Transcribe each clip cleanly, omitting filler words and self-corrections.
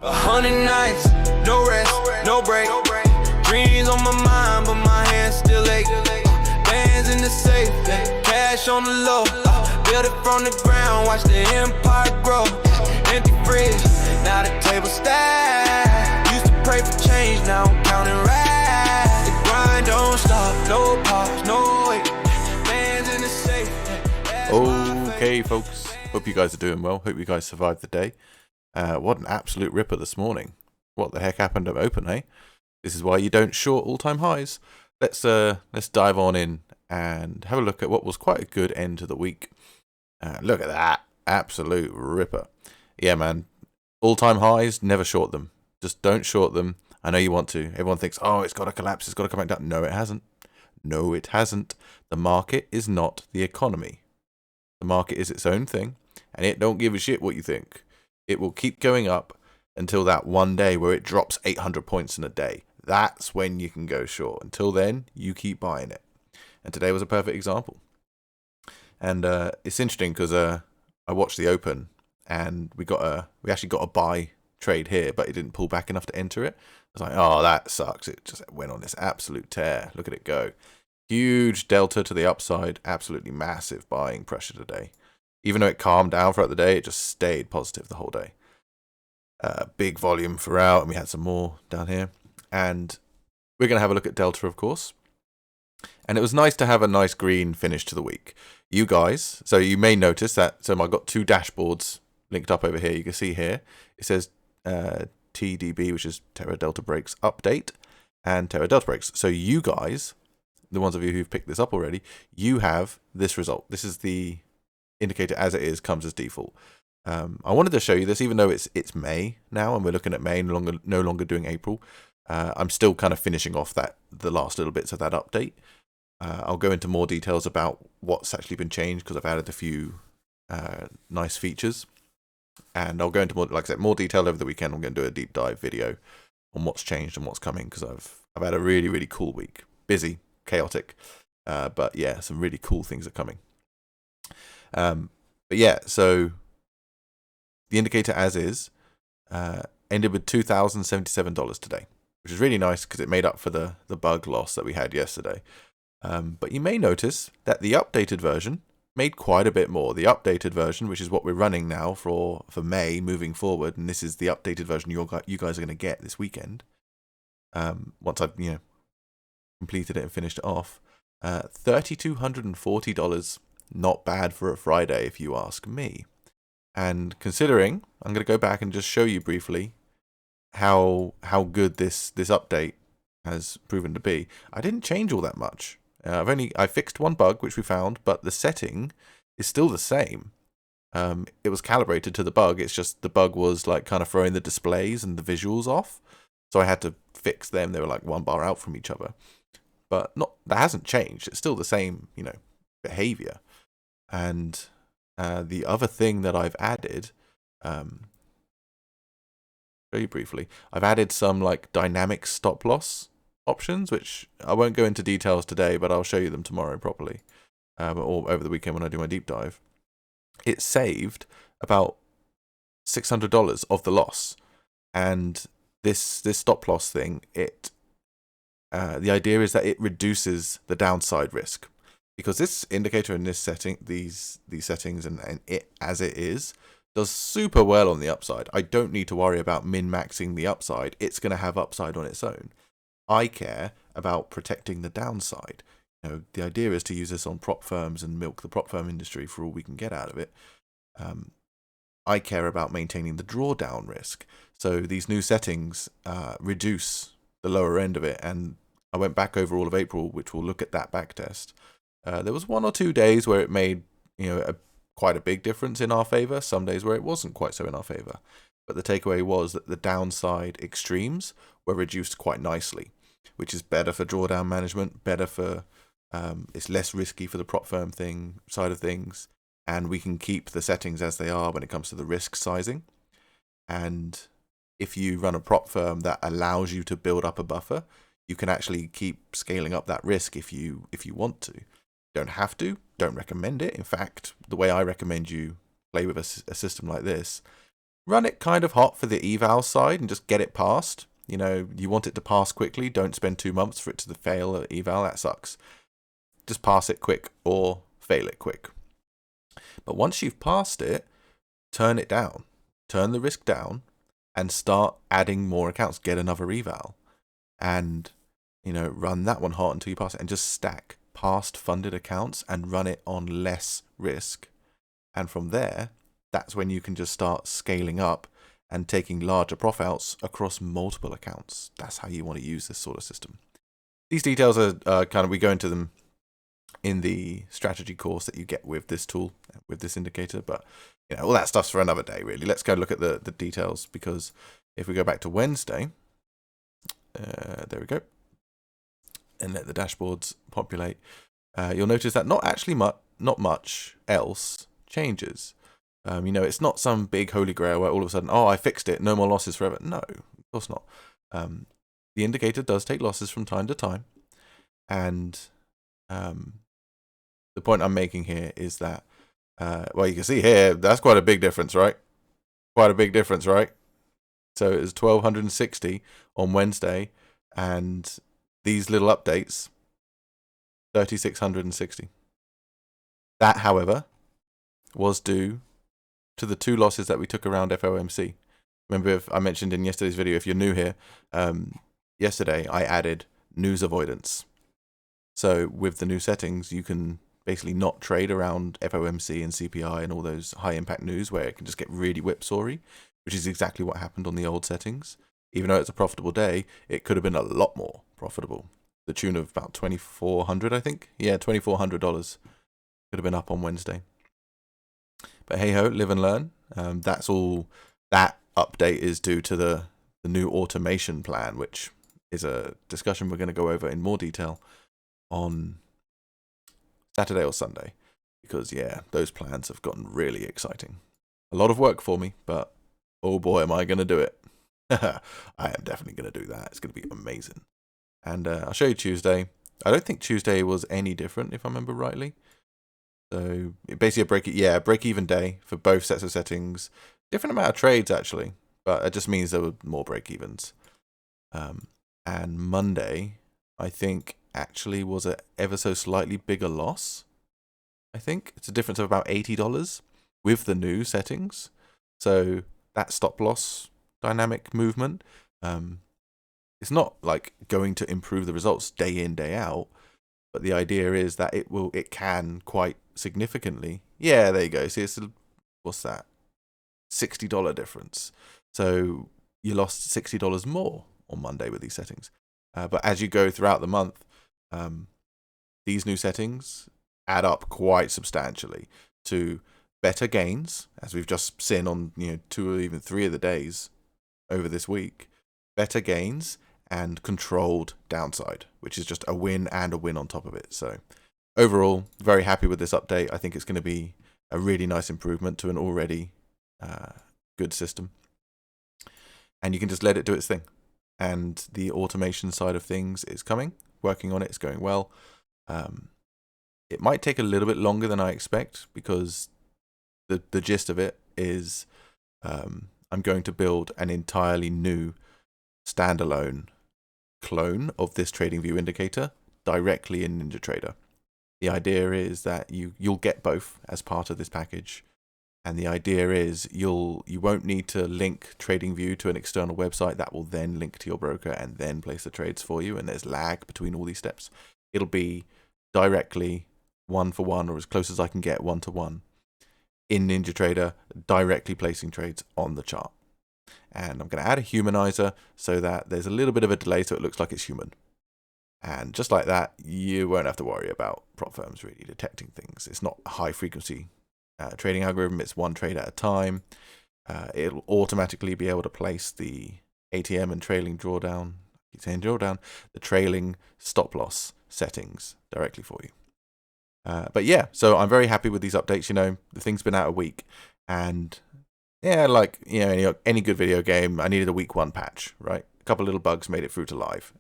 100 nights, no rest, no break. Dreams on my mind, but my hands still ache. Bands in the safe, cash on the low. Build it from the ground, watch the empire grow. Empty fridge, now the table stacked. Used to pray for change, now I'm counting racks. The grind don't stop, no pause, no wait. Bands in the safe. Okay, folks. Hope you guys are doing well. Hope you guys survived the day. What an absolute ripper this morning. What the heck happened at open, eh? This is why you don't short all-time highs. Let's dive on in and have a look at what was quite a good end to the week. Look at that. Absolute ripper. Yeah, man. All-time highs, never short them. Just don't short them. I know you want to. Everyone thinks, oh, it's got to collapse. It's got to come back down. No, it hasn't. No, it hasn't. The market is not the economy. The market is its own thing, and it don't give a shit what you think. It will keep going up until that one day where it drops 800 points in a day. That's when you can go short. Until then, you keep buying it. And today was a perfect example. And it's interesting because I watched the open and we actually got a buy trade here, but it didn't pull back enough to enter it. I was like, oh, that sucks. It just went on this absolute tear. Look at it go. Huge delta to the upside. Absolutely massive buying pressure today. Even though it calmed down throughout the day, it just stayed positive the whole day. Big volume throughout, and we had some more down here. And we're going to have a look at Delta, of course. And it was nice to have a nice green finish to the week. You guys, so you may notice that, so I've got two dashboards linked up over here. You can see here, it says TDB, which is Terra Delta Breaks Update, and Terra Delta Breaks. So you guys, the ones of you who've picked this up already, you have this result. This is the indicator as it is, comes as default. I wanted to show you this, even though it's May now, and we're looking at May, no longer doing April. I'm still kind of finishing off the last little bits of that update. I'll go into more details about what's actually been changed because I've added a few nice features, and I'll go into more, like I said, more detail over the weekend. I'm going to do a deep dive video on what's changed and what's coming because I've had a really, really cool week. Busy, chaotic, but yeah, some really cool things are coming. But yeah, so the indicator as is ended with $2,077 today, which is really nice because it made up for the bug loss that we had yesterday. But you may notice that the updated version made quite a bit more. The updated version, which is what we're running now for May moving forward, and this is the updated version you guys are going to get this weekend. Once I've completed it and finished it off, $3,240. Not bad for a Friday, if you ask me. And considering, I'm going to go back and just show you briefly how good this update has proven to be. I didn't change all that much. I fixed one bug which we found, but the setting is still the same. It was calibrated to the bug. It's just the bug was like kind of throwing the displays and the visuals off, so I had to fix them. They were like one bar out from each other, but that hasn't changed. It's still the same, behavior. And the other thing that I've added, show you briefly, I've added some like dynamic stop loss options, which I won't go into details today, but I'll show you them tomorrow properly, or over the weekend when I do my deep dive. It saved about $600 of the loss, and this stop loss thing, the idea is that it reduces the downside risk. Because this indicator in this setting, these settings and it as it is, does super well on the upside. I don't need to worry about min-maxing the upside. It's going to have upside on its own. I care about protecting the downside. The idea is to use this on prop firms and milk the prop firm industry for all we can get out of it. I care about maintaining the drawdown risk. So these new settings reduce the lower end of it. And I went back over all of April, which will look at that backtest. There was 1 or 2 days where it made, quite a big difference in our favor. Some days where it wasn't quite so in our favor. But the takeaway was that the downside extremes were reduced quite nicely, which is better for drawdown management, better for, it's less risky for the prop firm side of things, and we can keep the settings as they are when it comes to the risk sizing. And if you run a prop firm that allows you to build up a buffer, you can actually keep scaling up that risk if you want to. Don't have to, don't recommend it. In fact, the way I recommend you play with a system like this run it kind of hot for the eval side and just get it passed. You know, you want it to pass quickly. Don't spend 2 months for it to fail at eval. That sucks. Just pass it quick or fail it quick. But once you've passed it, turn it down. Turn the risk down and start adding more accounts. Get another eval. And, you know, run that one hot until you pass it. And just stack past funded accounts and run it on less risk. And from there, that's when you can just start scaling up and taking larger profouts across multiple accounts. That's how you want to use this sort of system. These details are we go into them in the strategy course that you get with this tool, with this indicator. But, you know, all that stuff's for another day, really. Let's go look at the details, because if we go back to Wednesday, there we go, and let the dashboards populate, you'll notice that not much else changes. You know, it's not some big holy grail where all of a sudden, oh, I fixed it, no more losses forever. No, of course not. The indicator does take losses from time to time, and the point I'm making here is that, well, you can see here, that's quite a big difference, right? Quite a big difference, right? So it was 1260 on Wednesday, and these little updates, 3660. That, however, was due to the 2 losses that we took around FOMC. Remember, if I mentioned in yesterday's video, if you're new here, yesterday I added news avoidance. So with the new settings, you can basically not trade around FOMC and CPI and all those high impact news where it can just get really whipsawy, which is exactly what happened on the old settings. Even though it's a profitable day, it could have been a lot more profitable. The tune of about $2,400, I think. Yeah, $2,400 could have been up on Wednesday. But hey ho, live and learn. That's all. That update is due to the new automation plan, which is a discussion we're going to go over in more detail on Saturday or Sunday, because yeah, those plans have gotten really exciting. A lot of work for me, but oh boy, am I going to do it. I am definitely going to do that. It's going to be amazing. And I'll show you Tuesday. I don't think Tuesday was any different, if I remember rightly. So basically a break-even day for both sets of settings. Different amount of trades, actually, but it just means there were more break-evens. And Monday, I think, actually was an ever so slightly bigger loss. I think it's a difference of about $80 with the new settings. So that stop loss dynamic movement, it's not like going to improve the results day in, day out, but the idea is that it can quite significantly. Yeah, there you go. See, what's that? $60 difference. So you lost $60 more on Monday with these settings. But as you go throughout the month, these new settings add up quite substantially to better gains, as we've just seen on 2 or even 3 of the days over this week. Better gains and controlled downside, which is just a win and a win on top of it. So overall, very happy with this update. I think it's going to be a really nice improvement to an already good system. And you can just let it do its thing. And the automation side of things is coming. Working on it, it's going well. It might take a little bit longer than I expect, because the gist of it is I'm going to build an entirely new standalone clone of this TradingView indicator directly in NinjaTrader. The idea is that you'll get both as part of this package, and the idea is you won't need to link TradingView to an external website that will then link to your broker and then place the trades for you, and there's lag between all these steps. It'll be directly 1-for-1, or as close as I can get 1-to-1 in NinjaTrader, directly placing trades on the chart. And I'm going to add a humanizer so that there's a little bit of a delay so it looks like it's human. And just like that, you won't have to worry about prop firms really detecting things. It's not a high frequency trading algorithm. It's one trade at a time. It'll automatically be able to place the ATM and trailing drawdown, the trailing stop loss settings directly for you. But yeah, so I'm very happy with these updates. The thing's been out a week, and yeah, like any good video game, I needed a week 1 patch, right? A couple little bugs made it through to live.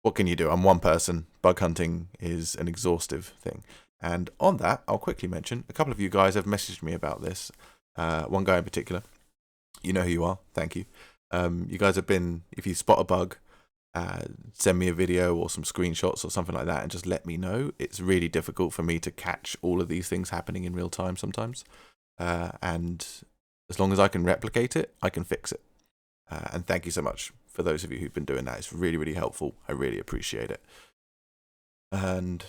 What can you do? I'm one person. Bug hunting is an exhaustive thing. And on that, I'll quickly mention, a couple of you guys have messaged me about this. One guy in particular you know who you are. Thank you. You guys have been, if you spot a bug, send me a video or some screenshots or something like that and just let me know. It's really difficult for me to catch all of these things happening in real time sometimes. And as long as I can replicate it, I can fix it. And thank you so much for those of you who've been doing that. It's really, really helpful. I really appreciate it. And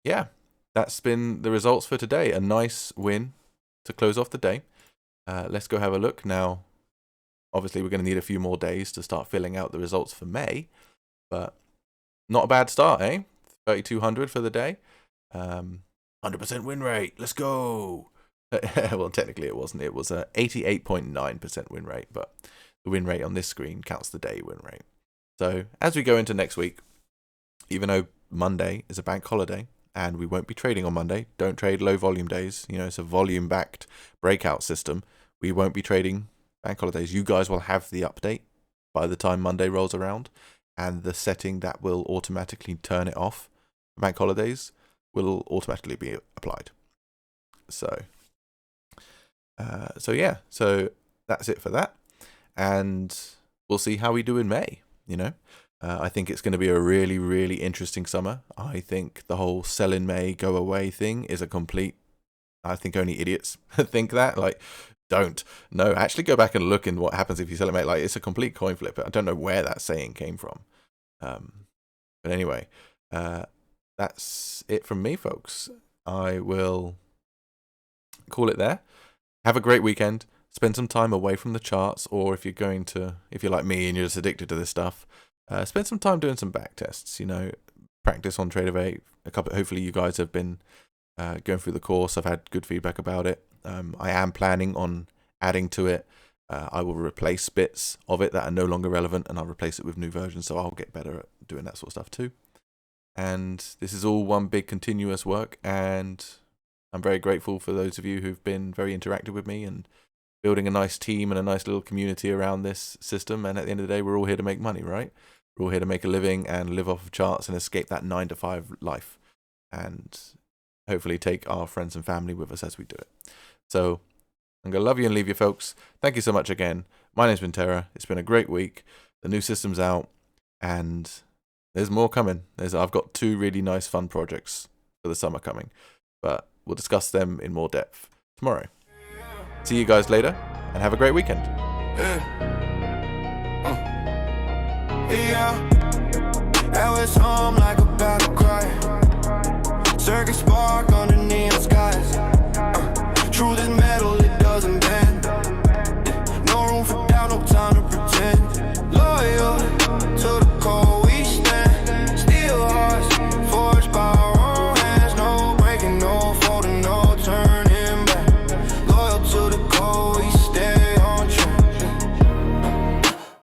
yeah, that's been the results for today. A nice win to close off the day. Let's go have a look now. Obviously, we're going to need a few more days to start filling out the results for May, but not a bad start, eh? 3,200 for the day. 100% win rate. Let's go. Well, technically it wasn't. It was a 88.9% win rate, but the win rate on this screen counts the day win rate. So as we go into next week, even though Monday is a bank holiday and we won't be trading on Monday, don't trade low volume days. You know, it's a volume backed breakout system. We won't be trading bank holidays. You guys will have the update by the time Monday rolls around, and the setting that will automatically turn it off for bank holidays will automatically be applied. So yeah, so that's it for that, and we'll see how we do in May. You know, I think it's going to be a really, really interesting summer. I think the whole sell in May, go away thing is a complete, I think only idiots think that. Like, don't. No, actually go back and look in what happens if you sell in May. Like, it's a complete coin flip. I don't know where that saying came from. But anyway, that's it from me, folks. I will call it there. Have a great weekend. Spend some time away from the charts, or if you're like me and you're just addicted to this stuff, spend some time doing some back tests. You know, practice on Trader 8. Hopefully, you guys have been going through the course. I've had good feedback about it. I am planning on adding to it. I will replace bits of it that are no longer relevant, and I'll replace it with new versions. So I'll get better at doing that sort of stuff too. And this is all one big continuous work, and I'm very grateful for those of you who've been very interactive with me and building a nice team and a nice little community around this system. And at the end of the day, we're all here to make money, right? We're all here to make a living and live off of charts and escape that 9-to-5 life, and hopefully take our friends and family with us as we do it. So I'm going to love you and leave you, folks. Thank you so much again. My name's been Terra. It's been a great week. The new system's out, and there's more coming. I've got 2 really nice fun projects for the summer coming, but we'll discuss them in more depth tomorrow. See you guys later, and have a great weekend. Now it's home like a battle cry. Circuit spark underneath.